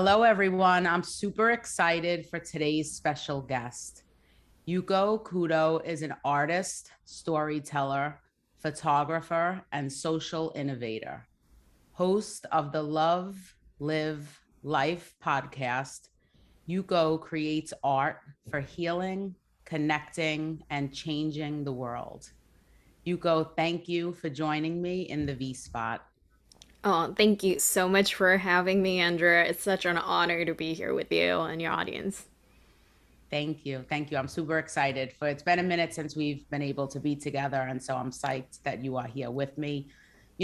Hello, everyone. I'm super excited for today's special guest. Yuko Kudo is an artist, storyteller, photographer, and social innovator. Host of the Love, Live, Life podcast, Yuko creates art for healing, connecting, and changing the world. Yuko, thank you for joining me in the V Spot. Oh, thank you so much for having me, Andrea. It's such an honor to be here with you and your audience. Thank you. Thank you. I'm super excited for it's been a minute since we've been able to be together. And so I'm psyched that you are here with me.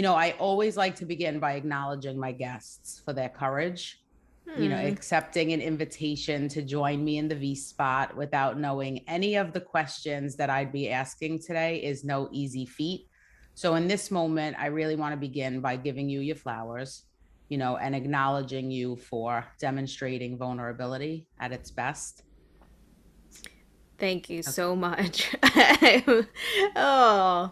I always like to begin by acknowledging my guests for their courage, Hmm. accepting an invitation to join me in the V spot without knowing any of the questions that I'd be asking today is no easy feat. So in this moment, I really want to begin by giving you your flowers, and acknowledging you for demonstrating vulnerability at its best. Thank you Okay. so much. Oh,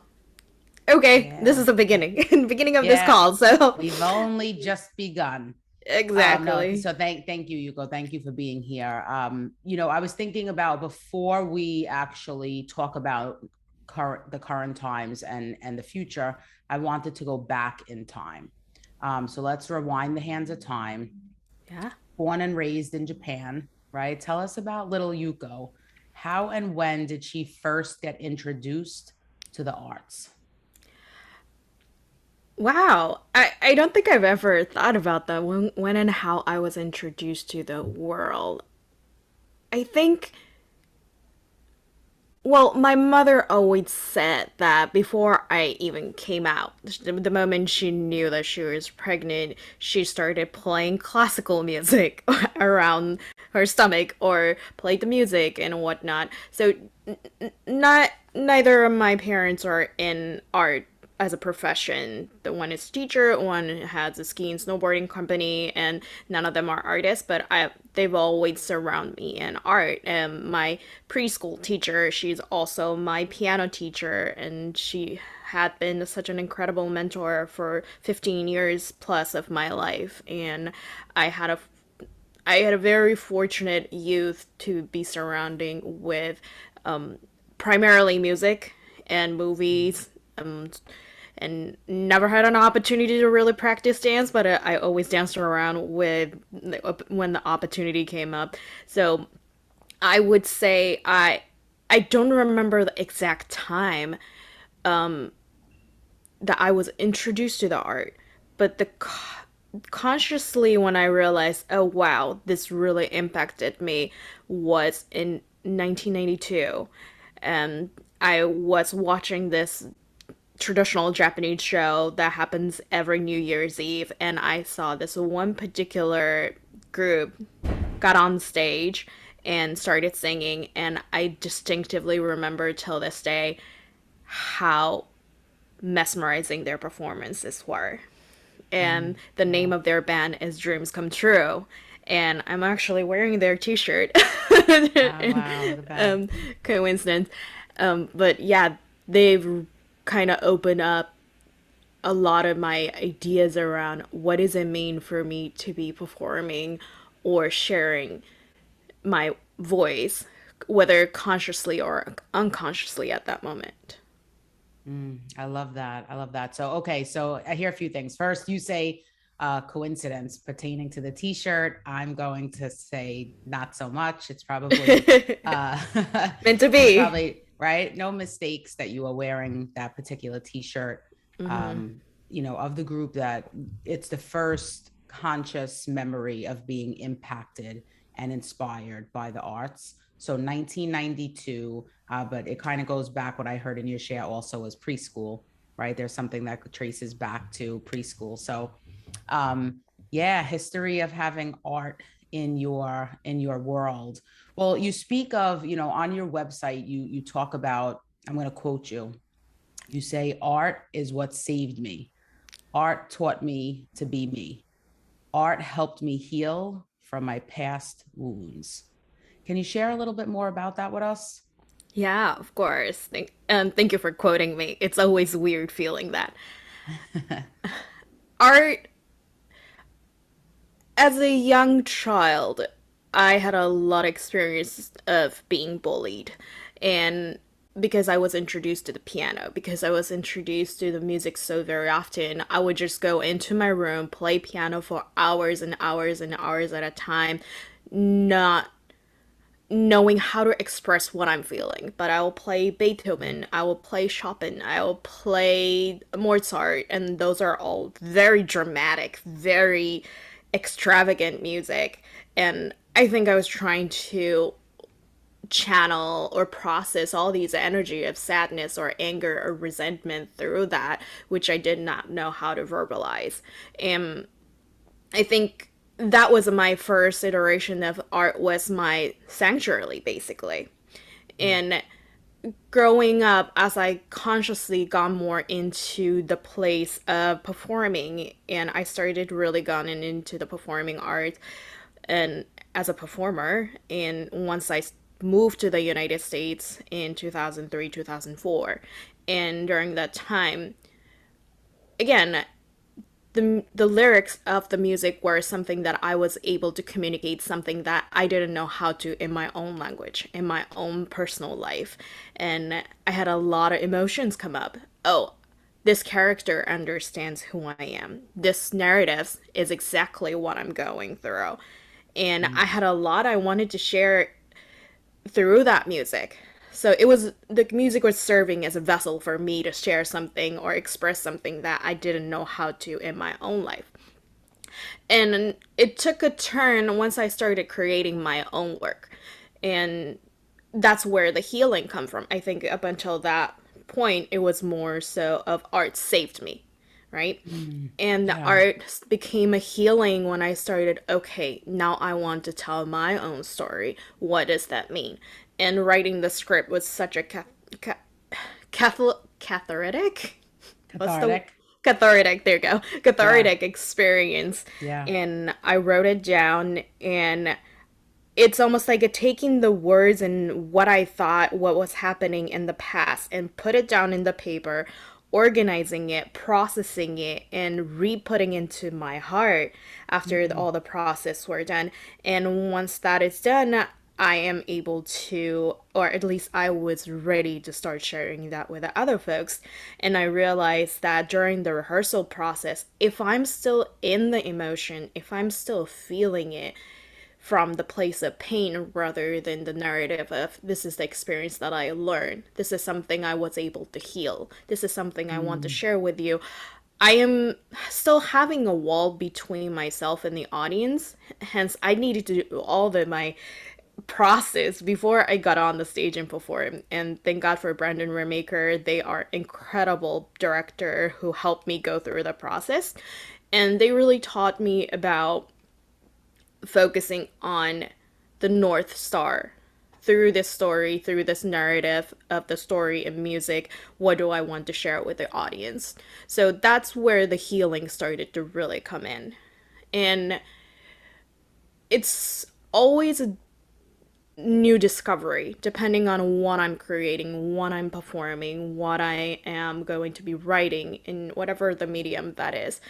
okay. This Yeah. is the beginning, the beginning of this Yeah. call. So, We've only just begun. No, exactly. so thank you, Yuko. Thank you for being here. I was thinking about before we actually talk about the current times and the future, I wanted to go back in time. So let's rewind the hands of time. Yeah. Born and raised in Japan, right? Tell us about little Yuko. How and when did she first get introduced to the arts? Wow. I don't think I've ever thought about that when and how I was introduced to the world. I think Well, my mother always said that before I even came out, the moment she knew that she was pregnant, she started playing classical music around her stomach or played the music and whatnot. So, not neither of my parents are in art as a profession. The one is teacher, one has a ski and snowboarding company, and none of them are artists. But they've always surrounded me in art. And my preschool teacher, she's also my piano teacher, and she had been such an incredible mentor for 15 years plus of my life. And I had a I had a very fortunate youth to be surrounding with primarily music and movies, and never had an opportunity to really practice dance, but I always danced around with when the opportunity came up. So I would say I don't remember the exact time that I was introduced to the art, but consciously when I realized, oh wow, this really impacted me, was in 1992, and I was watching this traditional Japanese show that happens every New Year's Eve, and I saw this one particular group got on stage and started singing, and I distinctively remember till this day how mesmerizing their performances were. And the name Wow. of their band is Dreams Come True. And I'm actually wearing their T-shirt. Oh, and, wow, the best. coincidence. But yeah, they've kind of opened up a lot of my ideas around what does it mean for me to be performing or sharing my voice, whether consciously or unconsciously at that moment. I love that. I love that. So, okay. So I hear a few things. First, you say coincidence pertaining to the t-shirt. I'm going to say not so much. It's probably, uh, Meant to it's be. probably, right. No mistakes that you are wearing that particular t-shirt, Mm-hmm. um, of the group that it's the first conscious memory of being impacted and inspired by the arts. So 1992, but it kind of goes back. What I heard in your share also was preschool, right? There's something that traces back to preschool. So, yeah, history of having art in your world. Well, you speak of, on your website, you talk about. I'm going to quote you. You say, "Art is what saved me. Art taught me to be me. Art helped me heal from my past wounds." Can you share a little bit more about that with us? Yeah, of course. Thank you for quoting me. It's always weird feeling that art As a young child, I had a lot of experience of being bullied. And because I was introduced to the piano, because I was introduced to the music so very often, I would just go into my room, play piano for hours and hours and hours at a time, not knowing how to express what I'm feeling. But I will play Beethoven, I will play Chopin, I will play Mozart, and those are all very dramatic, very extravagant music. And I think I was trying to channel or process all these energy of sadness or anger or resentment through that, which I did not know how to verbalize. And I think that was my first iteration of art, was my sanctuary basically. And growing up, as I consciously got more into the place of performing, and I started really getting into the performing art and as a performer, and once I moved to the United States in 2003 2004, and during that time, again, the lyrics of the music were something that I was able to communicate something that I didn't know how to in my own language, in my own personal life. And I had a lot of emotions come up. Oh, this character understands who I am. This narrative is exactly what I'm going through. And I had a lot I wanted to share through that music. So it was, the music was serving as a vessel for me to share something or express something that I didn't know how to in my own life. And it took a turn once I started creating my own work. And that's where the healing come from. I think up until that point it was more so of art saved me, right? Mm, And the yeah. art became a healing when I started, okay, now I want to tell my own story. What does that mean? And writing the script was such a cathartic? What's the Cathartic. cathartic? There you go. Yeah. Cathartic experience. Yeah. And I wrote it down, and it's almost like taking the words and what I thought, what was happening in the past, and put it down in the paper, organizing it, processing it, and re-putting into my heart after Mm, all the process were done. And once that is done, I am able to, or at least I was ready to start sharing that with the other folks. And I realized that during the rehearsal process, if I'm still in the emotion, if I'm still feeling it, from the place of pain rather than the narrative of this is the experience that I learned. This is something I was able to heal. This is something I want to mm, share with you. I am still having a wall between myself and the audience. Hence, I needed to do all the my process before I got on the stage and perform. And thank God for Brandon Remaker. They are incredible director who helped me go through the process. And they really taught me about focusing on the North Star through this story, through this narrative of the story and music. What do I want to share with the audience? So that's where the healing started to really come in. And it's always a new discovery depending on what I'm creating, what I'm performing, what I am going to be writing in whatever the medium that is.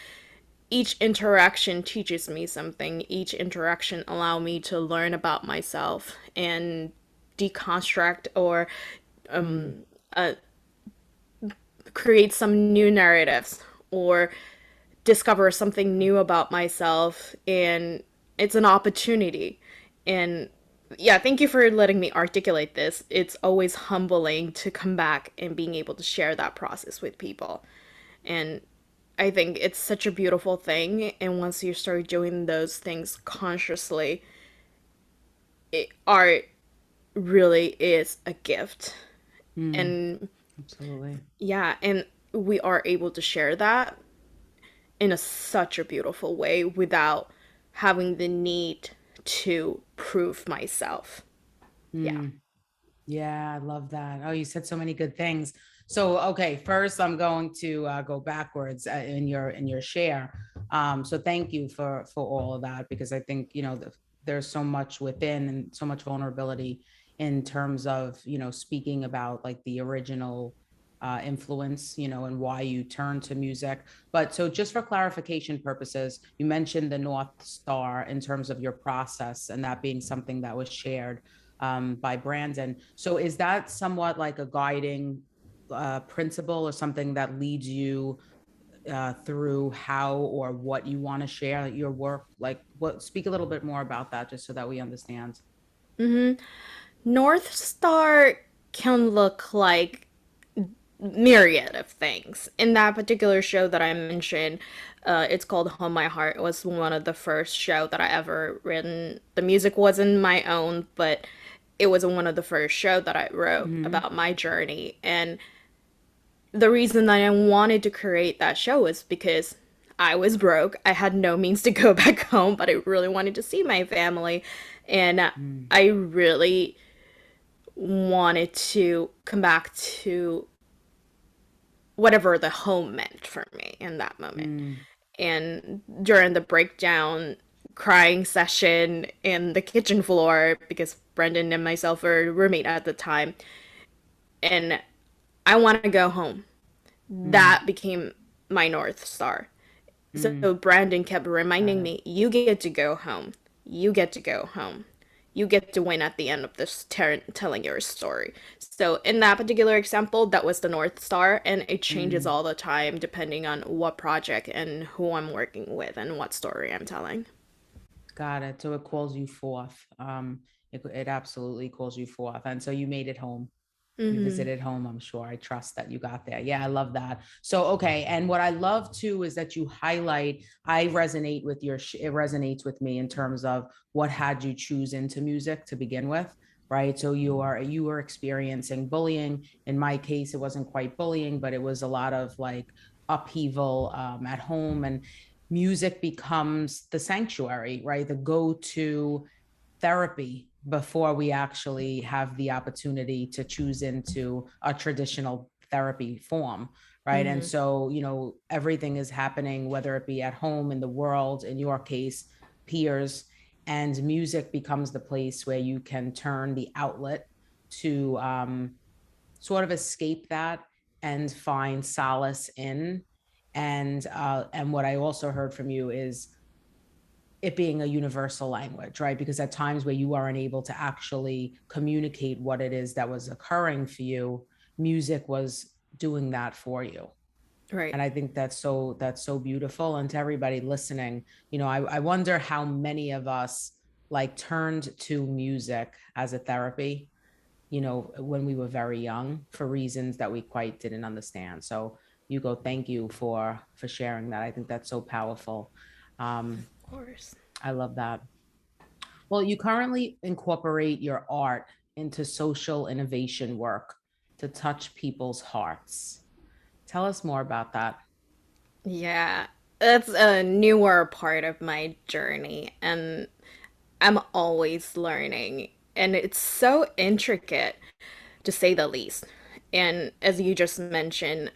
Each interaction teaches me something. Each interaction allow me to learn about myself and deconstruct or mm, create some new narratives or discover something new about myself. And it's an opportunity. And yeah, thank you for letting me articulate this. It's always humbling to come back and being able to share that process with people. And I think it's such a beautiful thing. And once you start doing those things consciously, art really is a gift. mm, And absolutely. yeah, and we are able to share that in such a beautiful way without having the need to prove myself. Yeah. Mm. Yeah, I love that. Oh, you said so many good things. So, okay, first I'm going to go backwards in your share. So thank you for all of that because I think there's so much within and so much vulnerability in terms of speaking about like the original influence, and why you turn to music. But so, just for clarification purposes, you mentioned the North Star in terms of your process and that being something that was shared by Brandon. So, is that somewhat like a guiding principle or something that leads you through how or what you want to share your work? Like, what? Speak a little bit more about that, just so that we understand. North Star can look like myriad of things. In that particular show that I mentioned, it's called Home My Heart. It was one of the first show that I ever written. The music wasn't my own, but it was one of the first show that I wrote Mm-hmm. about my journey. And the reason that I wanted to create that show was because I was broke. I had no means to go back home, but I really wanted to see my family. And Mm-hmm. I really wanted to come back to whatever the home meant for me in that moment. And during the breakdown, crying session in the kitchen floor, because Brendan and myself were roommate at the time, and I want to go home. Mm-hmm. That became my North Star. So Mm-hmm. Brandon kept Got reminding it. me, you get to go home. You get to go home. You get to win at the end of this telling your story. So in that particular example, that was the North Star, and it changes Mm-hmm. all the time depending on what project and who I'm working with and what story I'm telling. Got it. So it calls you forth. It absolutely calls you forth. And so you made it home. You Mm-hmm. visited home, I'm sure. I trust that you got there. Yeah, I love that. So, okay. And what I love too is that you highlight, I resonate with it resonates with me in terms of what had you choose into music to begin with. Right. So you were experiencing bullying. In my case, it wasn't quite bullying, but it was a lot of like upheaval at home, and music becomes the sanctuary, right? The go-to therapy before we actually have the opportunity to choose into a traditional therapy form, right? And Mm-hmm. so, everything is happening, whether it be at home, in the world, in your case, peers, and music becomes the place where you can turn the outlet to sort of escape that and find solace in. And what I also heard from you is it being a universal language, right? Because at times where you aren't able to actually communicate what it is that was occurring for you, music was doing that for you. Right. And I think that's so beautiful. And to everybody listening, I wonder how many of us like turned to music as a therapy, when we were very young for reasons that we quite didn't understand. So Yuko, thank you for sharing that. I think that's so powerful. Um, Of course. I love that. Well, you currently incorporate your art into social innovation work to touch people's hearts. Tell us more about that. Yeah, that's a newer part of my journey, and I'm always learning. And it's so intricate, to say the least. And as you just mentioned,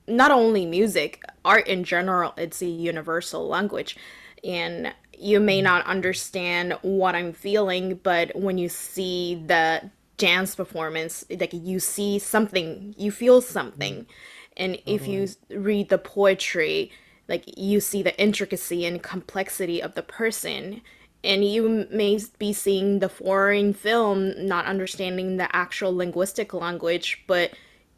not only music, art in general, it's a universal language. And you may Mm, not understand what I'm feeling, but when you see the dance performance, like you see something, you feel mm, something. And if you totally. read the poetry, like you see the intricacy and complexity of the person. And you may be seeing the foreign film, not understanding the actual linguistic language, but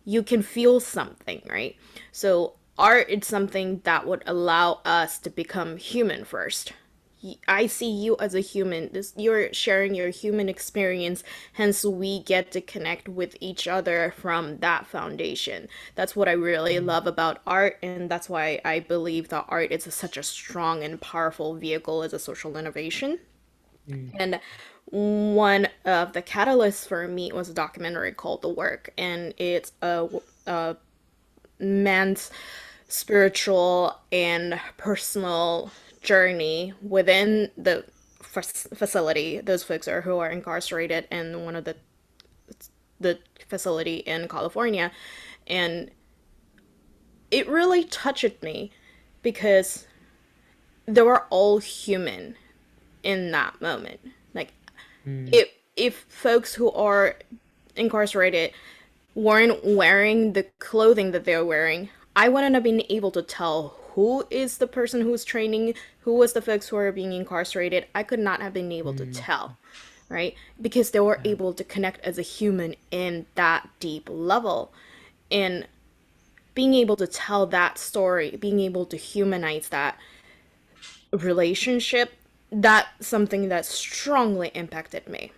you can feel something, right? So art is something that would allow us to become human first. I see you as a human. You're sharing your human experience, hence we get to connect with each other from that foundation. That's what I really Mm, love about art, and that's why I believe that art is such a strong and powerful vehicle as a social innovation. mm, And one of the catalysts for me was a documentary called The Work, and it's a man's spiritual and personal journey within the facility. Those folks are who are incarcerated in one of the facility in California, and it really touched me because they were all human in that moment. Like mm, if folks who are incarcerated weren't wearing the clothing that they're wearing, I wouldn't have been able to tell who is the person who's training, who was the folks who are being incarcerated. I could not have been able to Mm, tell, right? Because they were yeah. able to connect as a human in that deep level. And being able to tell that story, being able to humanize that relationship, that's something that strongly impacted me.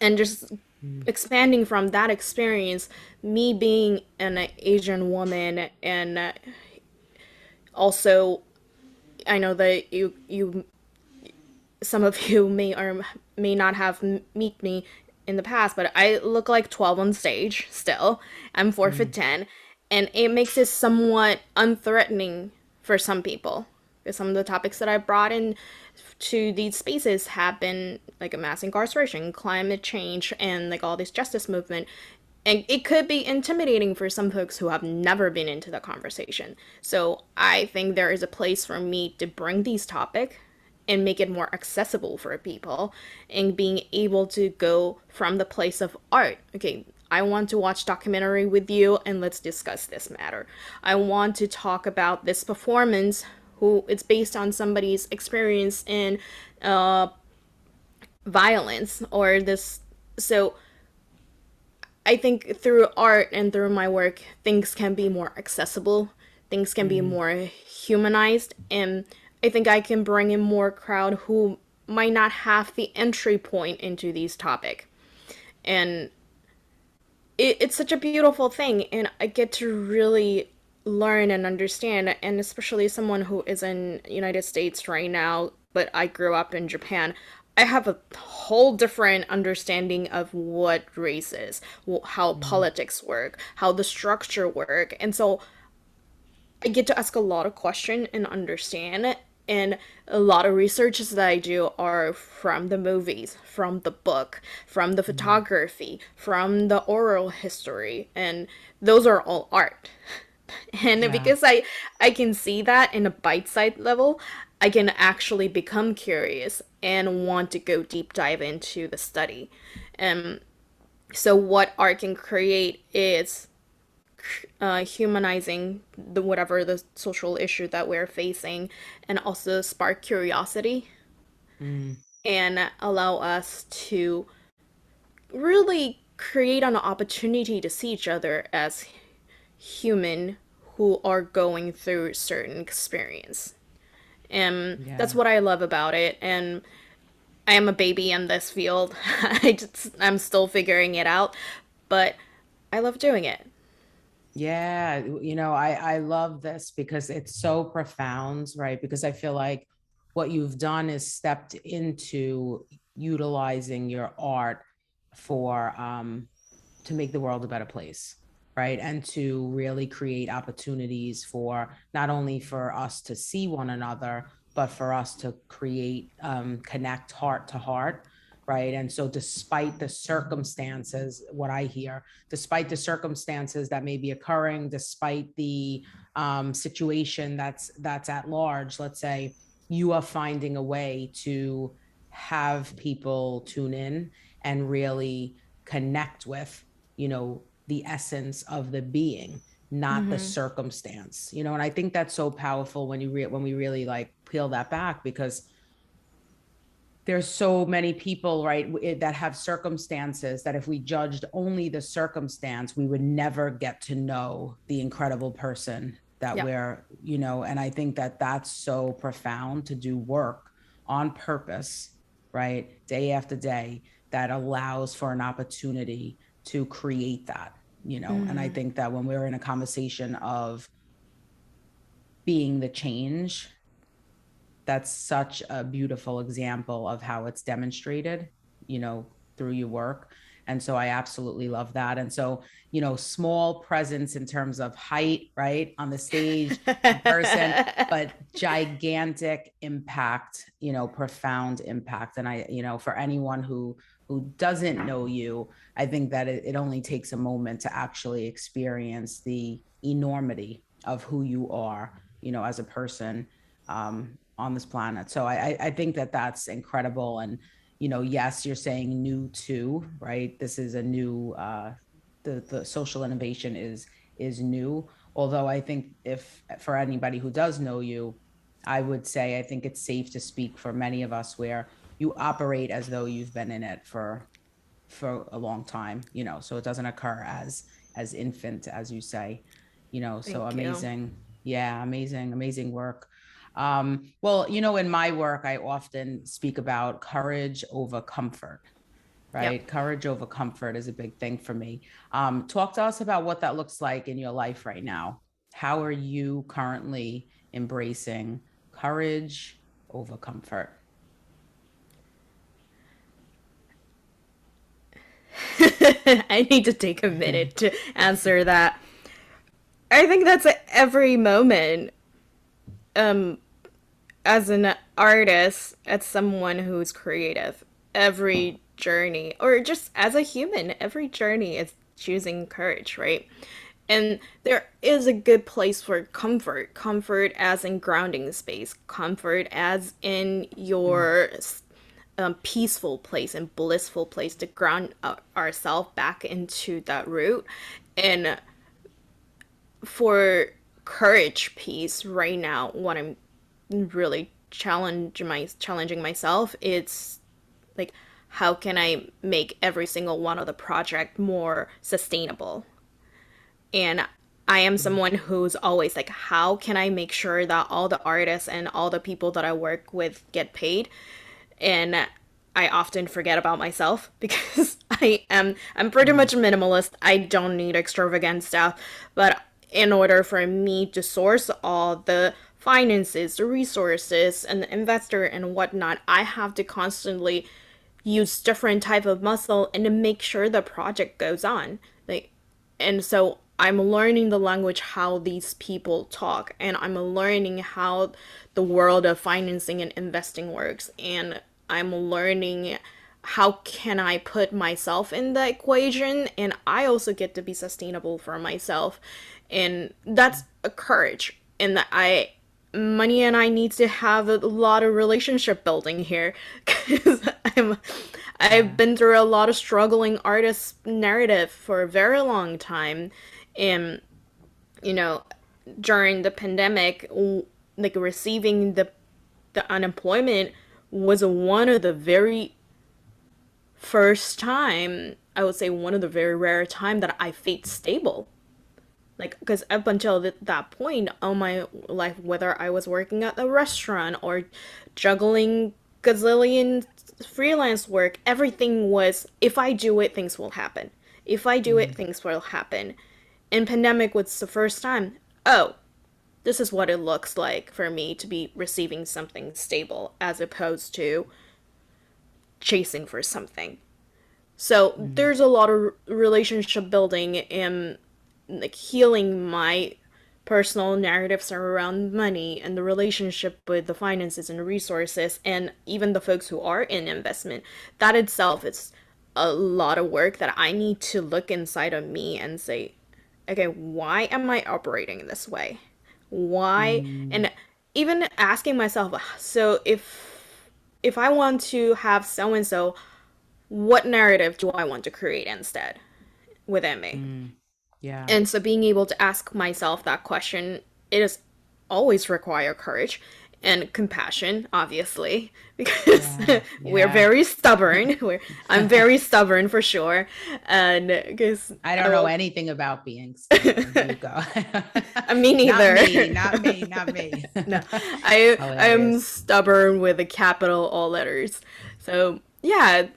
And just Mm, expanding from that experience, me being an Asian woman, and also I know that you some of you may or may not have meet me in the past, but I look like 12 on stage still. I'm 4 foot mm, 10, and it makes it somewhat unthreatening for some people. Because some of the topics that I brought in to these spaces have been like a mass incarceration, climate change, and like all this justice movement. And it could be intimidating for some folks who have never been into the conversation. So I think there is a place for me to bring these topics and make it more accessible for people, and being able to go from the place of art. Okay, I want to watch documentary with you and let's discuss this matter. I want to talk about this performance who it's based on somebody's experience in violence or this. So I think through art and through my work, things can be more accessible, things can be mm, more humanized, and I think I can bring in more crowd who might not have the entry point into these topic. And it's such a beautiful thing, and I get to really learn and understand, and especially someone who is in United States right now, but I grew up in Japan. I have a whole different understanding of what race is, how mm, politics work, how the structure work, and so I get to ask a lot of questions and understand. And a lot of researches that I do are from the movies, from the book, from the mm. photography, from the oral history, and those are all art. And Yeah. because I can see that in a bite-sized level, I can actually become curious and want to go deep dive into the study. And so what art can create is humanizing the whatever the social issue that we're facing, and also spark curiosity Mm, and allow us to really create an opportunity to see each other as human who are going through certain experience. And that's yeah. what I love about it. And I am a baby in this field. I'm still figuring it out, but I love doing it. Yeah, I love this because it's so profound, right? Because I feel like what you've done is stepped into utilizing your art for to make the world a better place, right? And to really create opportunities for not only for us to see one another, but for us to create connect heart to heart, right? And so despite the circumstances, what I hear, despite the circumstances that may be occurring, despite the situation that's at large, let's say, you are finding a way to have people tune in and really connect with, the essence of the being, not the Mm-hmm. circumstance. And I think that's so powerful when when we really like peel that back, because there's so many people, right, that have circumstances that if we judged only the circumstance, we would never get to know the incredible person that Yep. and I think that that's so profound, to do work on purpose, right, day after day, that allows for an opportunity to create that. And I Mm-hmm. think that when we're in a conversation of being the change, that's such a beautiful example of how it's demonstrated, through your work. And so I absolutely love that. And so, small presence in terms of height, right, on the stage, in person, but gigantic impact, profound impact. And for anyone who doesn't know you, I think that it only takes a moment to actually experience the enormity of who you are, as a person, on this planet. So I think that that's incredible. And yes, you're saying new too, right? This is a new the social innovation is new. Although I think if for anybody who does know you, I would say I think it's safe to speak for many of us where you operate as though you've been in it for a long time, so it doesn't occur as infant, as you say, so Thank you. amazing. Yeah, amazing, amazing work. Well, in my work, I often speak about courage over comfort, Yep. right? Courage over comfort is a big thing for me. Talk to us about what that looks like in your life right now. How are you currently embracing courage over comfort? I need to take a minute to answer that. I think that's at every moment. Um, as an artist, as someone who's creative, every journey, or just as a human, every journey is choosing courage, right? And there is a good place for comfort, comfort as in grounding space, comfort as in Mm, your peaceful place and blissful place to ground ourselves back into that root. And for courage piece right now, what I'm really challenging myself, it's like, how can I make every single one of the project more sustainable? And I am mm, someone who's always like, how can I make sure that all the artists and all the people that I work with get paid? And I often forget about myself because I'm pretty mm, much a minimalist. I don't need extravagant stuff, but in order for me to source all the finances, the resources, and the investor and whatnot, I have to constantly use different type of muscle and to make sure the project goes on. Like, and so I'm learning the language how these people talk, and I'm learning how the world of financing and investing works, and I'm learning how can I put myself in the equation, and I also get to be sustainable for myself, and that's a courage, and that I money and I need to have a lot of relationship building here because I've yeah. been through a lot of struggling artist narrative for a very long time, and you know during the pandemic, like receiving the unemployment was one of the very first time, I would say one of the very rare time that I felt stable, like because up until that point all my life, whether I was working at a restaurant or juggling gazillion freelance work, everything was, if I do it things will happen, if I do it Mm, things will happen. And pandemic was the first time, oh, this is what it looks like for me to be receiving something stable as opposed to chasing for something. So mm, there's a lot of relationship building and like healing my personal narratives around money and the relationship with the finances and resources and even the folks who are in investment. That itself is a lot of work that I need to look inside of me and say, okay, why am I operating this way? Why? mm, And even asking myself, so if I want to have so and so, what narrative do I want to create instead within me? mm. Yeah. And so being able to ask myself that question, it is always require courage and compassion, obviously, because Yeah. we're Yeah. very stubborn. I'm very stubborn for sure, and because I I don't know will, anything about being stubborn. You go. me Not neither. me, not me, not me. No, I am Hilarious. stubborn with a capital all letters. So yeah,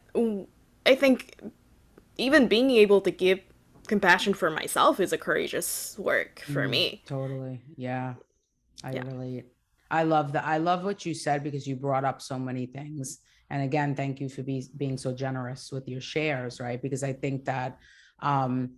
I think even being able to give compassion for myself is a courageous work for me. Totally. Yeah. I Yeah. relate. I love that. I love what you said because you brought up so many things. And again, thank you for being so generous with your shares, right? Because I think that um,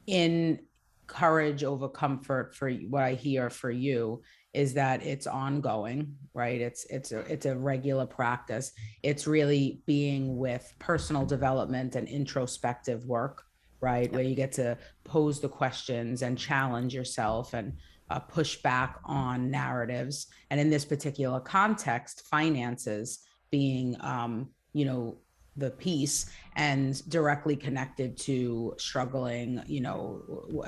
in courage over comfort, for what I hear for you is that it's ongoing, right? It's a regular practice. It's really being with personal development and introspective work, right? Yep. Where you get to pose the questions and challenge yourself and push back on narratives. And in this particular context, finances being, the piece and directly connected to struggling,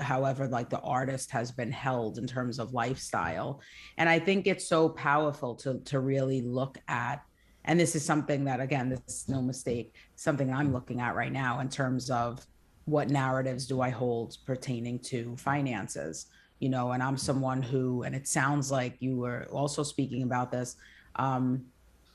however, like the artist has been held in terms of lifestyle. And I think it's so powerful to really look at, and this is something that, again, this is no mistake, something I'm looking at right now in terms of what narratives do I hold pertaining to finances. And I'm someone who, and it sounds like you were also speaking about this, um,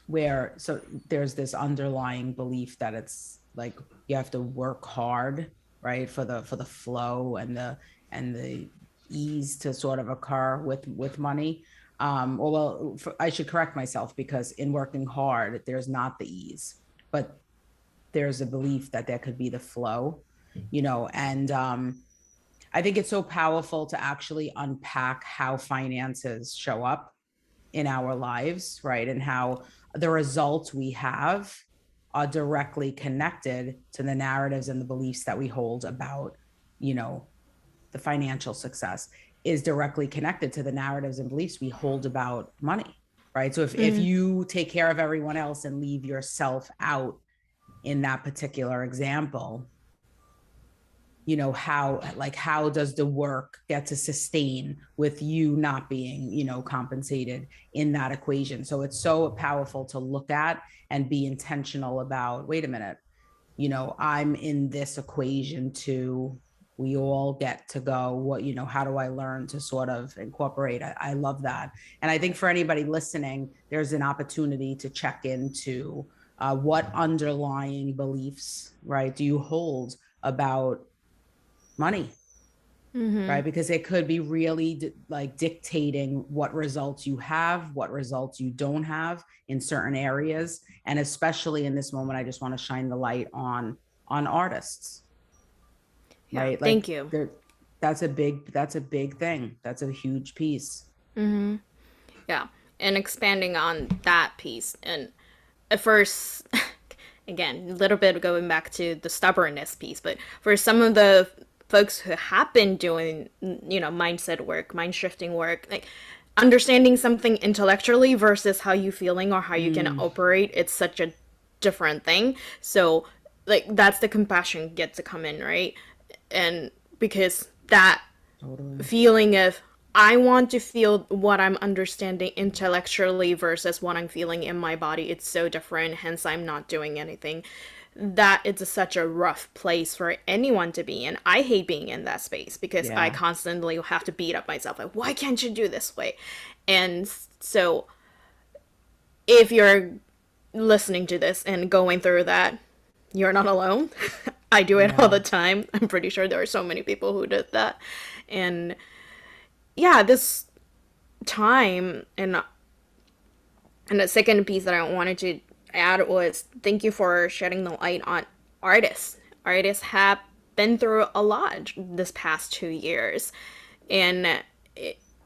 where so there's this underlying belief that it's like you have to work hard, right, for the flow and the ease to sort of occur with money. I should correct myself, because in working hard there's not the ease, but there's a belief that there could be the flow, and I think it's so powerful to actually unpack how finances show up in our lives, right? And how the results we have are directly connected to the narratives and the beliefs that we hold about, you know, the financial success is directly connected to the narratives and beliefs we hold about money, right? So if Mm-hmm. you take care of everyone else and leave yourself out in that particular example, how does the work get to sustain with you not being compensated in that equation? So it's so powerful to look at and be intentional about, wait a minute, I'm in this equation too. We all get to go, how do I learn to sort of incorporate? I love that. And I think for anybody listening, there's an opportunity to check into what underlying beliefs, right, do you hold about money, Mm-hmm. right? Because it could be really like dictating what results you have, what results you don't have in certain areas. And especially in this moment, I just want to shine the light on artists, Yeah. right? Thank Like you. that's a big thing. That's a huge piece. Mm-hmm. Yeah. And expanding on that piece, and at first, again, a little bit going back to the stubbornness piece, but for some of the folks who have been doing, mindset work, mind shifting work, like understanding something intellectually versus how you feeling or how you can Mm, operate, it's such a different thing. So, like, that's the compassion get to come in, right? And because that totally. feeling of I want to feel what I'm understanding intellectually versus what I'm feeling in my body. It's so different, hence I'm not doing anything. That it's such a rough place for anyone to be in. I hate being in that space because I Yeah. constantly have to beat up myself like, why can't you do this way? And so if you're listening to this and going through that, you're not alone. I do it all Yeah. the time. I'm pretty sure there are so many people who did that. And yeah, this time and the second piece that I wanted to add was thank you for shedding the light on artists. Artists have been through a lot this past 2 years, and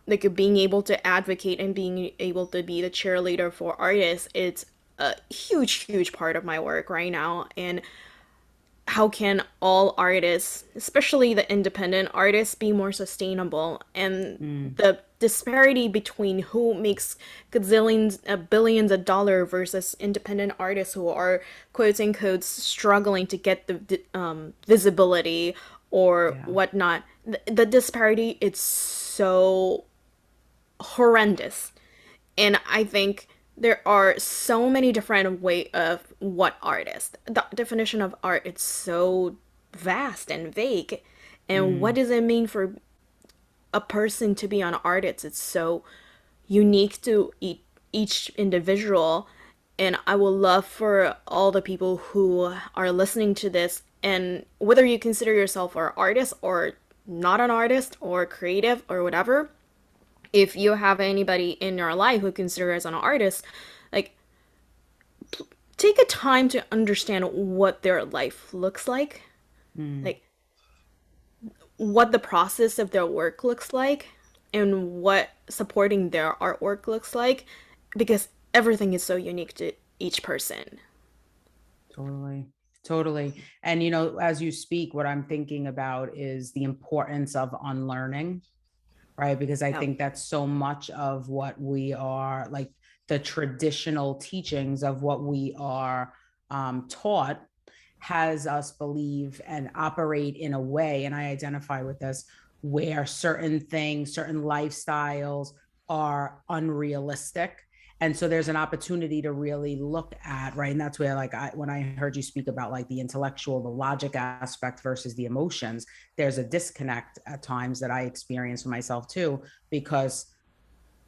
like being able to advocate and being able to be the cheerleader for artists, it's a huge part of my work right now. And how can all artists, especially the independent artists, be more sustainable? And Mm, the disparity between who makes gazillions, billions of dollars versus independent artists who are quotes and quotes struggling to get the visibility or yeah. whatnot. The disparity, it's so horrendous. And I think there are so many different way of what artist. The definition of art, it's so vast and vague. And what Mm, does it mean for a person to be an artist? It's so unique to each individual. And I would love for all the people who are listening to this, and whether you consider yourself an artist or not an artist or creative or whatever, if you have anybody in your life who considers an artist, like take a time to understand what their life looks mm, like what the process of their work looks like, and what supporting their artwork looks like, because everything is so unique to each person. totally. Totally. And as you speak, what I'm thinking about is the importance of unlearning, right? Because I Yeah. think that's so much of what we are, like the traditional teachings of what we are taught has us believe and operate in a way, and I identify with this, where certain things, certain lifestyles are unrealistic. And so there's an opportunity to really look at, right? And that's where, like, when I heard you speak about like the intellectual, the logic aspect versus the emotions, there's a disconnect at times that I experience for myself too, because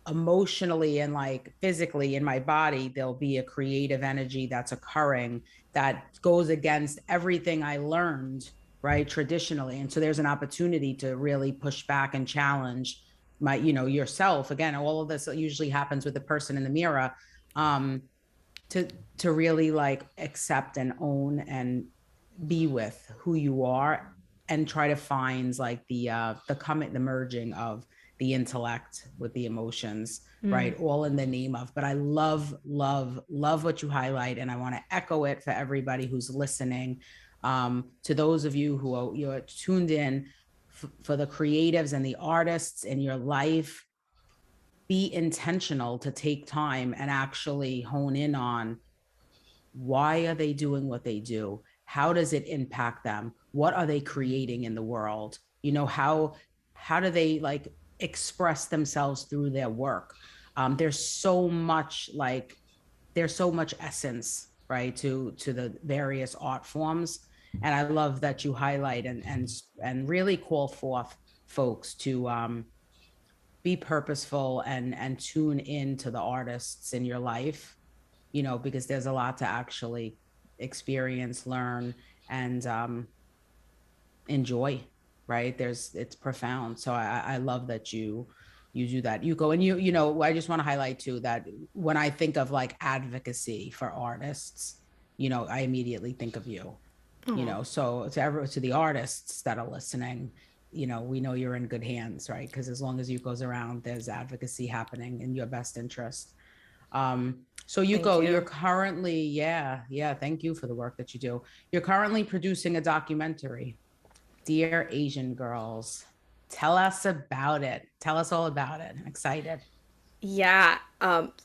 emotionally and like physically in my body, there'll be a creative energy that's occurring that goes against everything I learned, right, traditionally. And so there's an opportunity to really push back and challenge my, yourself. Again, all of this usually happens with the person in the mirror. Um, to to really like accept and own and be with who you are, and try to find like the merging of the intellect with the emotions, Mm, right, all in the name of. But I love what you highlight, and I want to echo it for everybody who's listening. To those of you who are, you're tuned in, for the creatives and the artists in your life, be intentional to take time and actually hone in on, why are they doing what they do? How does it impact them? What are they creating in the world? How do they like express themselves through their work? There's so much, like, there's so much essence, right, to the various art forms. And I love that you highlight and really call forth folks to be purposeful and tune in to the artists in your life, because there's a lot to actually experience, learn, and enjoy. Right? It's profound. So I love that you do that. You go, and I just want to highlight too that when I think of like advocacy for artists, I immediately think of you. oh, So to the artists that are listening, we know you're in good hands, right? Because as long as you goes around, there's advocacy happening in your best interest. So thank Yuko, you're you. currently, yeah, thank you for the work that you do. You're currently producing a documentary, Dear Asian Girls. Tell us about it. Tell us all about it. I'm excited. Yeah,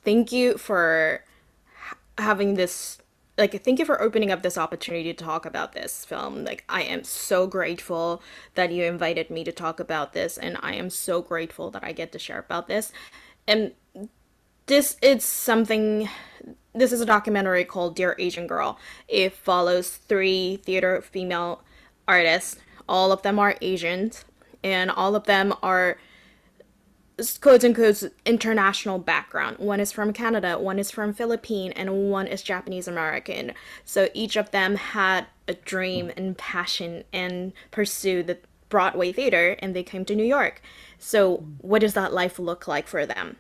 thank you for having this, like, thank you for opening up this opportunity to talk about this film. Like, I am so grateful that you invited me to talk about this, and I am so grateful that I get to share about this. And this is something, this is a documentary called Dear Asian Girl. It follows three theater female artists. All of them are Asians, and all of them are quote unquote international background. One is from Canada, one is from Philippines, and one is Japanese American. So each of them had a dream and passion and pursued the Broadway theater, and they came to New York. So what does that life look like for them?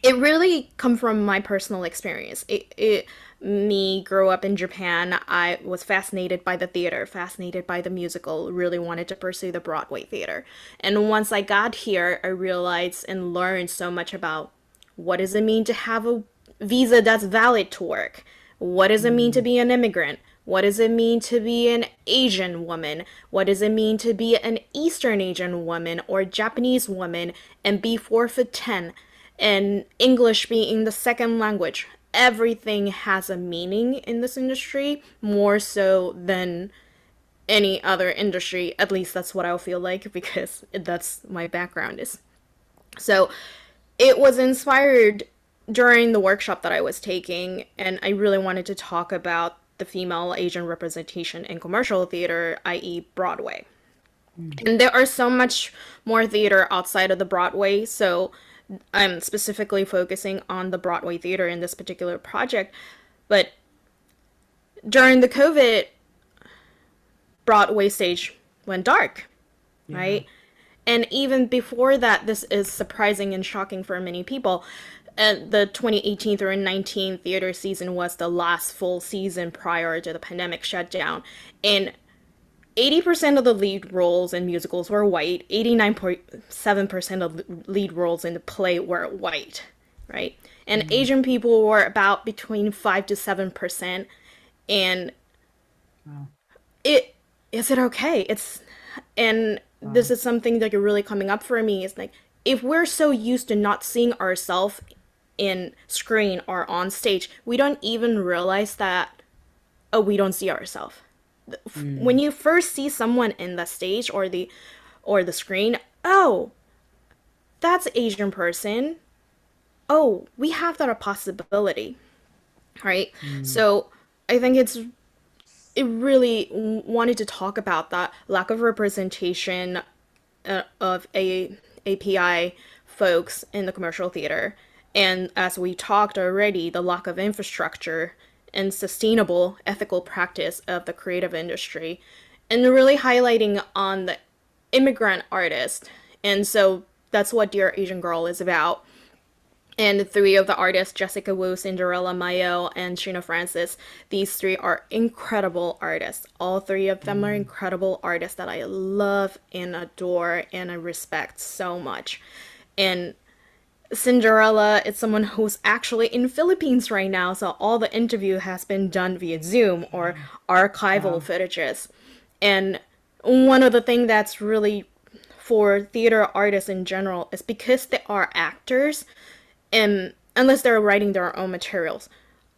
It really come from my personal experience. It me grew up in Japan. I was fascinated by the theater, fascinated by the musical, really wanted to pursue the Broadway theater. And once I got here, I realized and learned so much about what does it mean to have a visa that's valid to work? What does it mean to Mm, be an immigrant? What does it mean to be an Asian woman? What does it mean to be an Eastern Asian woman or Japanese woman and be 4'10"? And English being the second language. Everything has a meaning in this industry, more so than any other industry. At least that's what I feel like, because that's my background is. So it was inspired during the workshop that I was taking, and I really wanted to talk about the female Asian representation in commercial theater, i.e., Broadway. mm, And there are so much more theater outside of the Broadway, so I'm specifically focusing on the Broadway theater in this particular project. But during the COVID, Broadway stage went dark, yeah. right? And even before that, this is surprising and shocking for many people. The 2018 through 19 theater season was the last full season prior to the pandemic shutdown. And 80% of the lead roles in musicals were white, 89.7% of lead roles in the play were white, right? And Mm, Asian people were about between 5 to 7%. And wow. it is it okay? And this Wow. is something that are really coming up for me is like, if we're so used to not seeing ourselves in screen or on stage, we don't even realize that oh, we don't see ourselves. When Mm, you first see someone in the stage or the screen, oh, that's an Asian person. Oh, we have that a possibility, right? mm, So I think it really wanted to talk about that lack of representation of API folks in the commercial theater. And as we talked already, the lack of infrastructure and sustainable ethical practice of the creative industry, and really highlighting on the immigrant artist. And so that's what Dear Asian Girl is about. And three of the artists, Jessica Wu, Cinderella Mayo, and Sheena Francis, these three are incredible artists. All three of them are mm. incredible artists that I love and adore and I respect so much. And Cinderella is someone who's actually in Philippines right now, so all the interview has been done via Zoom or Wow. archival Wow. footages. And one of the things that's really for theater artists in general is because they are actors, and unless they're writing their own materials,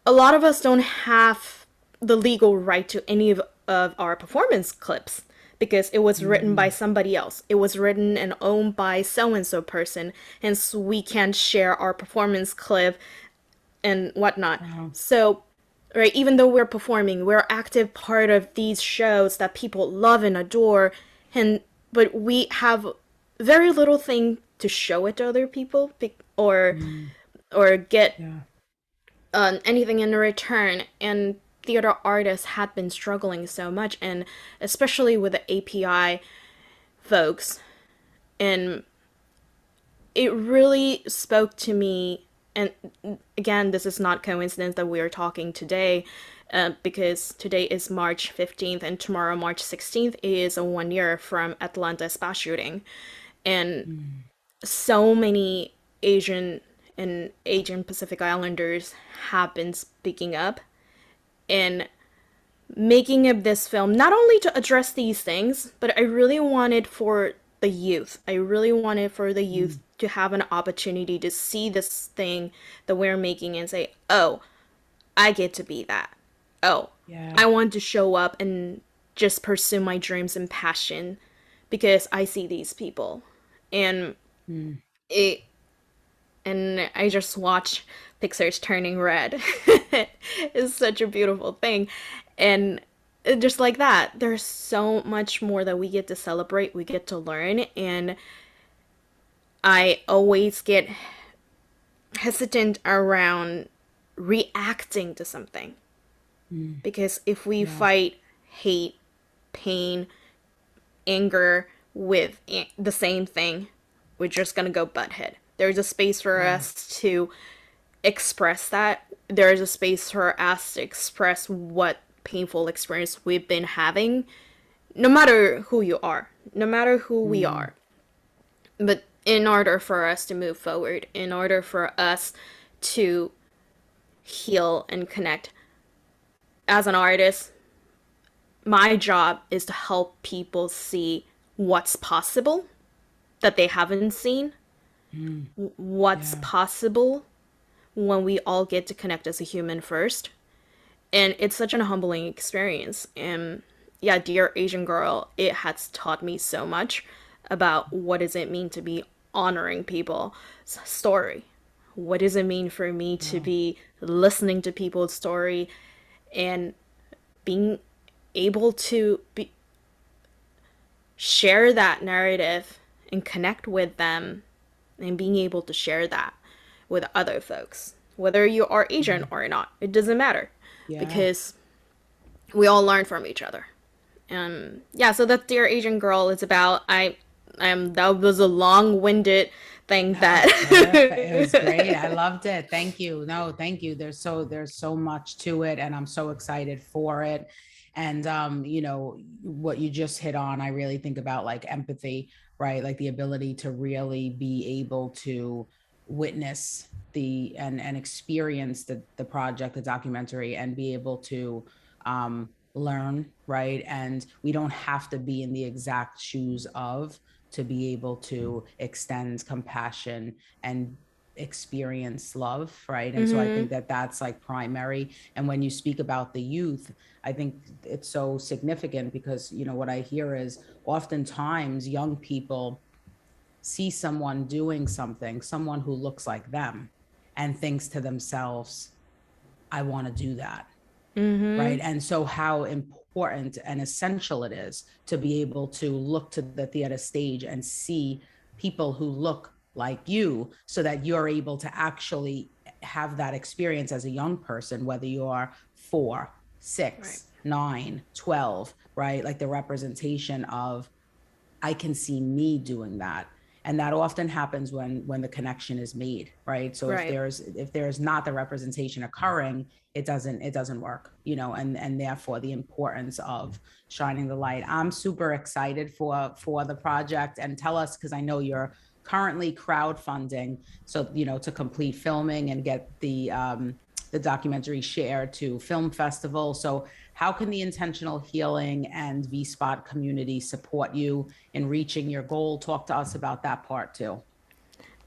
a lot of us don't have the legal right to any of our performance clips because it was written by Mm, somebody else. It was written and owned by so and so person, hence we can't share our performance clip and whatnot. wow. So, right, even though we're performing, we're active part of these shows that people love and adore, and but we have very little thing to show it to other people Mm, or get yeah. anything in return. And theater artists had been struggling so much, and especially with the API folks. And it really spoke to me. And again, this is not coincidence that we are talking today, because today is March 15th, and tomorrow, March 16th, is a 1 year from Atlanta spa shooting. And Mm, so many Asian and Asian Pacific Islanders have been speaking up and making of this film not only to address these things, but I really wanted for the youth. I really wanted for the youth mm, to have an opportunity to see this thing that we're making and say, oh, I get to be that. Oh, yeah. I want to show up and just pursue my dreams and passion because I see these people. And Mm, it and I just watch Pixar's Turning Red. It's such a beautiful thing. And just like that, there's so much more that we get to celebrate, we get to learn, and I always get hesitant around reacting to something mm, because if we yeah. fight hate, pain, anger with the same thing, we're just gonna go butthead. There's a space for Yeah. us to express that. There is a space for us to express what painful experience we've been having, no matter who you are, no matter who we Mm, are. But in order for us to move forward, in order for us to heal and connect, as an artist, my job is to help people see what's possible that they haven't seen, mm, what's yeah. possible when we all get to connect as a human first. And it's such an humbling experience. And yeah, Dear Asian Girl, it has taught me so much about what does it mean to be honoring people's story. What does it mean for me to Wow. be listening to people's story and being able to share that narrative and connect with them and being able to share that with other folks, whether you are Asian Mm, or not. It doesn't matter yeah. because we all learn from each other. Yeah, so that Dear Asian Girl is about. That was a long-winded thing That was perfect. It was great. I that loved it. Thank you. No, thank you. There's so much to it, and I'm so excited for it. And what you just hit on, I really think about like empathy, right? Like the ability to really be able to witness the and experience the project, the documentary, and be able to learn, right? And we don't have to be in the exact shoes of to be able to extend compassion and experience love, right? And so I Mm-hmm. think that that's like primary. And when you speak about the youth, I think it's so significant because, what I hear is oftentimes young people see someone doing something, someone who looks like them, and thinks to themselves, I want to do that. Mm-hmm. Right. And so, how important and essential it is to be able to look to the theater stage and see people who look like you so that you're able to actually have that experience as a young person, whether you are four, Right. 6, 9, 12, right? Like the representation of I can see me doing that. And that often happens when the connection is made, right? So if Right. there's not the representation occurring, it doesn't work, and therefore the importance of shining the light. I'm super excited for the project, and tell us, because I know you're currently crowdfunding, so to complete filming and get the documentary shared to film festival. So how can the intentional healing and V Spot community support you in reaching your goal? Talk to us about that part too.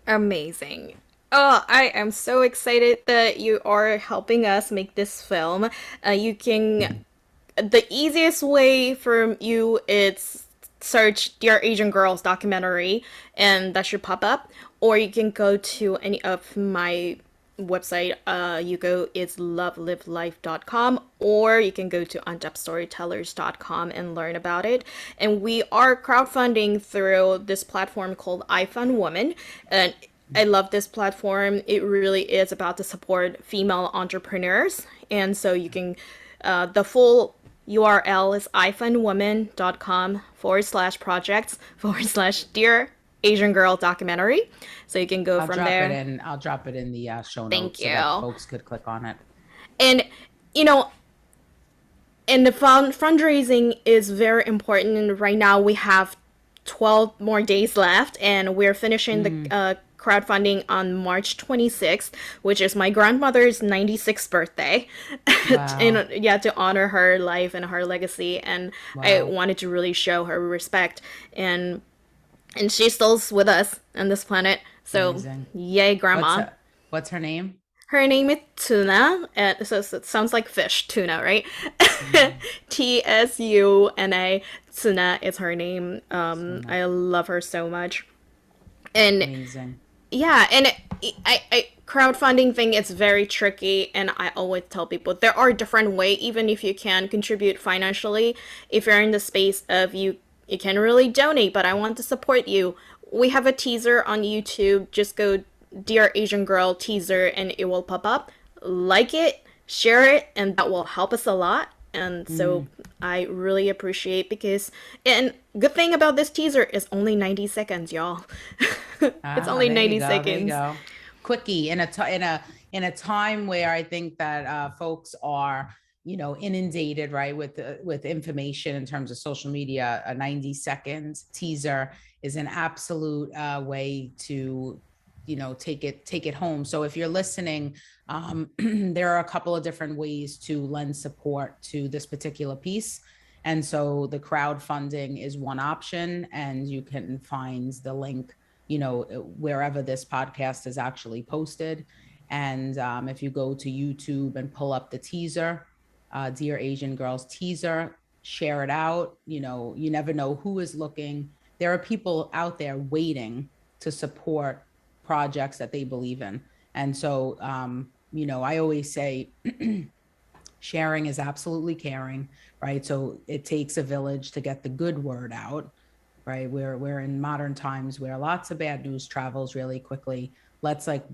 Amazing. Oh, I am so excited that you are helping us make this film. You can the easiest way for you is search Dear Asian Girls documentary and that should pop up, or you can go to any of my website. You go is lovelivelife.com, or you can go to untappedstorytellers.com and learn about it. And we are crowdfunding through this platform called iFundWoman, and I love this platform. It really is about to support female entrepreneurs, and so you can the full URL is ifundwoman.com/projects /dear Asian girl documentary. So you can go I'll from drop it there. in. I'll drop it in the show Thank notes so that you. folks could click on it. And, you know, and the fundraising is very important. And right now we have 12 more days left, and we're finishing the Mm, crowdfunding on March 26th, which is my grandmother's 96th birthday. And wow. yeah, to honor her life and her legacy. And I Wow. wanted to really show her respect. And she's still with us on this planet. So, Amazing. yay, What's grandma. her, what's her name? Her name is Tuna, and so it sounds like fish, tuna, right? Mm, Tsuna. Tuna is her name. Suna. I love her so much, and Amazing. yeah, and crowdfunding thing is very tricky, and I always tell people there are different way. Even if you can contribute financially, if you're in the space of you can really donate, but I want to support you. We have a teaser on YouTube. Just go Dear Asian Girl teaser and it will pop up. Like it, share it, and that will help us a lot. And so Mm. I really appreciate because and good thing about this teaser is only 90 seconds, y'all. It's Ah, only there you 90 go. There you seconds. go. Quickie in a time where I think that folks are, inundated, right, with information in terms of social media. A 90 second teaser is an absolute way to, take it home. So if you're listening, there are a couple of different ways to lend support to this particular piece. And so the crowdfunding is one option, and you can find the link, wherever this podcast is actually posted. And if you go to YouTube and pull up the teaser, Dear Asian Girls teaser, share it out. You never know who is looking. There are people out there waiting to support projects that they believe in. And so, I always say, sharing is absolutely caring, right? So it takes a village to get the good word out, right? We're in modern times where lots of bad news travels really quickly. Let's like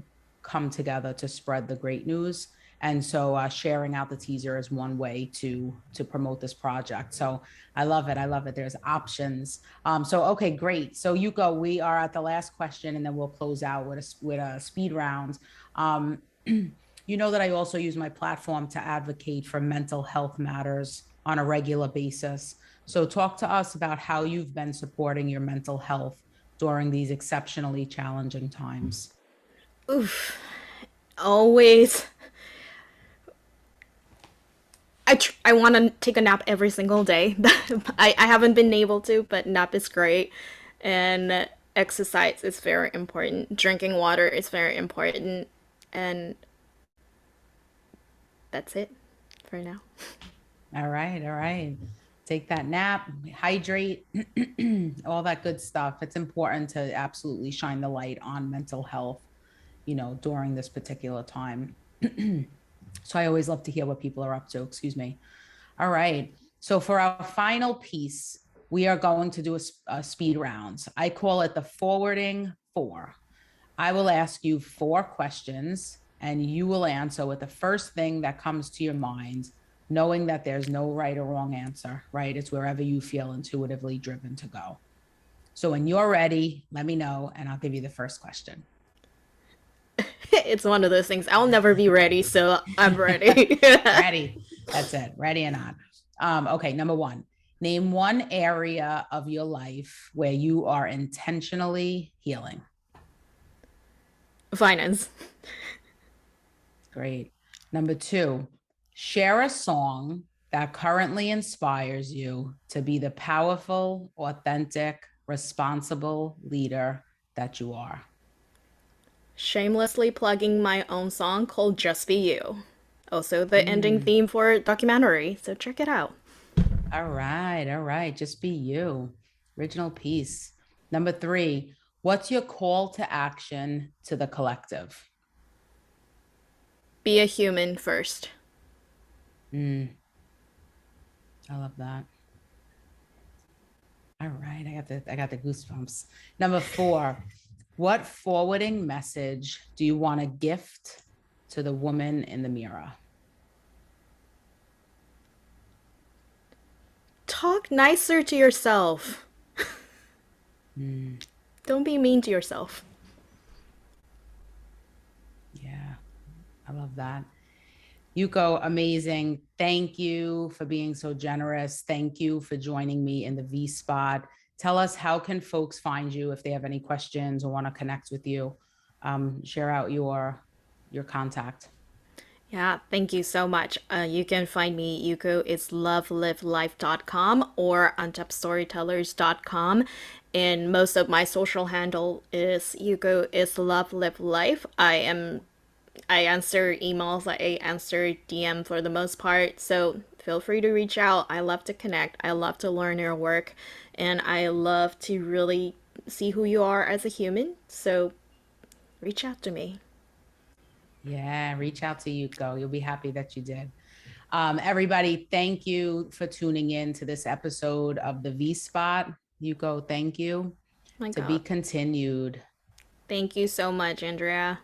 come together to spread the great news. And so sharing out the teaser is one way to promote this project. So I love it. I love it. There's options. So okay, great. So Yuko, we are at the last question, and then we'll close out with a speed round. Um, you know that I also use my platform to advocate for mental health matters on a regular basis. So, talk to us about how you've been supporting your mental health during these exceptionally challenging times. Oof. Always. I want to take a nap every single day. I haven't been able to, but nap is great. And Exercise is very important. Drinking water is very important. And that's it for now. All right, all right. Take that nap, hydrate, all that good stuff. It's important to absolutely shine the light on mental health, during this particular time. So I always love to hear what people are up to. Excuse me. All right. So for our final piece, we are going to do a speed rounds. I call it the forwarding four. I will ask you four questions and you will answer with the first thing that comes to your mind, knowing that there's no right or wrong answer, right? It's wherever you feel intuitively driven to go. So when you're ready, let me know and I'll give you the first question. It's one of those things. I'll never be ready, so I'm ready. Ready. That's it. Ready or not. Okay, number one. Name one area of your life where you are intentionally healing. Finance. Great. Number two, share a song that currently inspires you to be the powerful, authentic, responsible leader that you are. Shamelessly plugging my own song called Just Be You. Also, the ending Mm. theme for a documentary, so check it out. All right. All right. Just be you. Original piece. Number three, what's your call to action to the collective? Be a human first. Mm, I love that. All right. I got the goosebumps. Number four, what forwarding message do you want to gift to the woman in the mirror? Talk nicer to yourself. Mm, Don't be mean to yourself. yeah, I love that. Yuko, amazing. Thank you for being so generous. Thank you for joining me in the V spot. Tell us, how can folks find you if they have any questions or want to connect with you? Share out your contact. Yeah, thank you so much. You can find me, Yuko, it's lovelivelife.com or untapstorytellers.com. And most of my social handle is Yuko is love live life. I answer emails, I answer DM for the most part. So feel free to reach out. I love to connect. I love to learn your work, and I love to really see who you are as a human. So reach out to me. Yeah, reach out to Yuko. You'll be happy that you did. Everybody, thank you for tuning in to this episode of the V Spot. Yuko, thank you. My To be God. continued. Thank you so much, Andrea.